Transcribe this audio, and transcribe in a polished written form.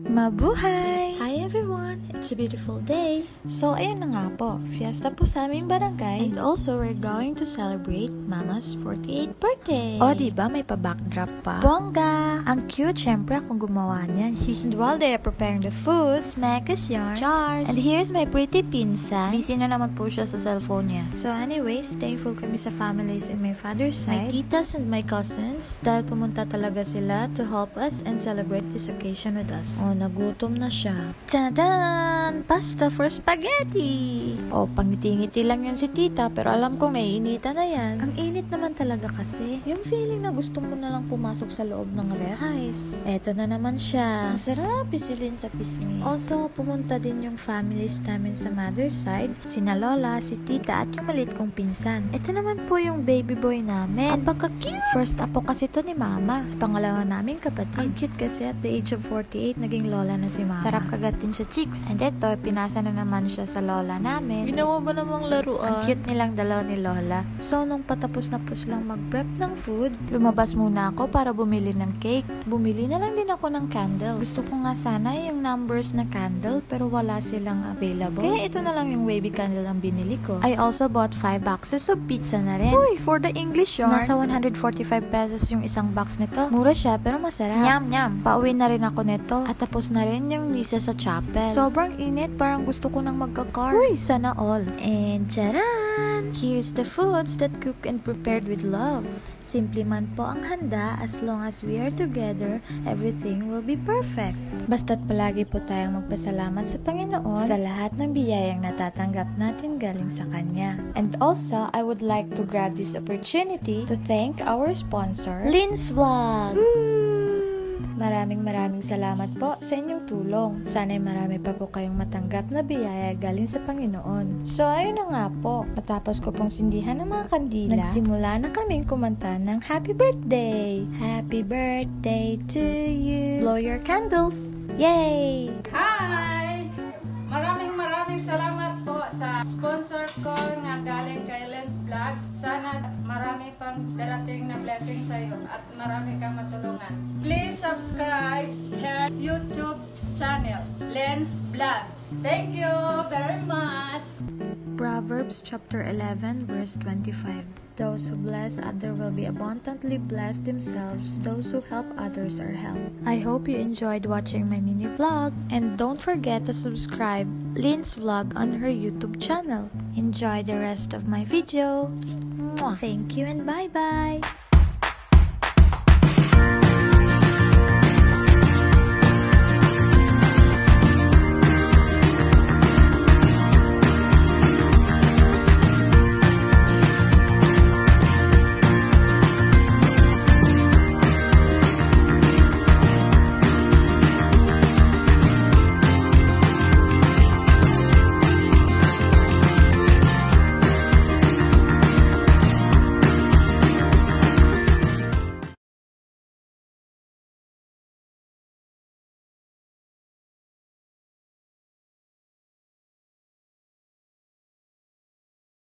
Mabuhay! Hi everyone! It's a beautiful day! So, ayun na nga po. Fiesta po sa aming barangay. And also, we're going to celebrate Mama's 48th birthday! O, diba may pa-backdrop pa? Bongga! Ang cute, syempre akong gumawa niyan. And while they are preparing the food, smack us yarn! Cheers! And here's my pretty pinsan. Busy na naman po siya sa cellphone niya. So anyways, thankful kami sa families in my father's My side, my titas and my cousins, dahil pumunta talaga sila to help us and celebrate this occasion with us. O, nagutom na siya. Tadaan! Pasta for spaghetti! O, pangiti-ngiti lang yan si tita, pero alam kong naiinitan na yan. Ang init naman talaga kasi. Yung feeling na gusto mo na lang pumasok sa loob ng ref. Guys, Eto na naman siya. ang sarap isilin sa pisngi. Also, pumunta din yung families namin sa mother's side, sina lola, si tita, at yung maliit kong pinsan. Ito naman po yung baby boy namin. Apaka-cute! First apo kasi to ni mama. Sa pangalawa naming kapatid. Ang cute kasi at the age of 48, naging lola na si mama. Sarap kagatin sa cheeks. And ito, pinasa na naman siya sa lola namin. Ginawa ba namang laruan? Ang cute nilang dalaw ni lola. So, nung patapos na po silang mag-prep ng food, lumabas muna ako para bumili ng cake. Bumili na lang din ako ng candles. Gusto ko nga sana yung numbers na candle, pero wala silang available. Kaya ito na lang yung baby candle ang binili ko. I also bought 5 boxes of pizza na rin. Uy, for the English yarn. Nasa 145 pesos yung isang box nito. Mura siya, pero masarap. Nyam, nyam. Pauwi na rin ako nito. At tapos na rin yung misa sa chapel. Sobrang init, parang gusto ko nang magka-car. Uy, sana all. And charan! Here's the foods that cook and prepared with love. Simple man po ang handa, as long as we are together, everything will be perfect. Basta't palagi po tayong magpasalamat sa Panginoon sa lahat ng biyayang natatanggap natin galing sa Kanya. And also, I would like to grab this opportunity to thank our sponsor, Lynn's Vlog! Maraming salamat po sa inyong tulong. Sana'y marami pa po kayong matanggap na biyaya galing sa Panginoon. So, ayun na nga po. Matapos ko pong sindihan ng mga kandila, nagsimula na kaming kumanta ng Happy Birthday! Happy Birthday to you! Blow your candles! Yay! Hi! Maraming salamat po sa sponsor ko na galing kay Lens Vlog. Sana marami pang darating na blessing sa iyo at marami kang matulungan. Please subscribe her YouTube channel, Lens Vlog. Thank you very much! Proverbs chapter 11 verse 25. Those who bless others will be abundantly blessed themselves. Those who help others are helped. I hope you enjoyed watching my mini vlog. And don't forget to subscribe Lynn's Vlog on her YouTube channel. Enjoy the rest of my video. Mwah. Thank you and bye-bye.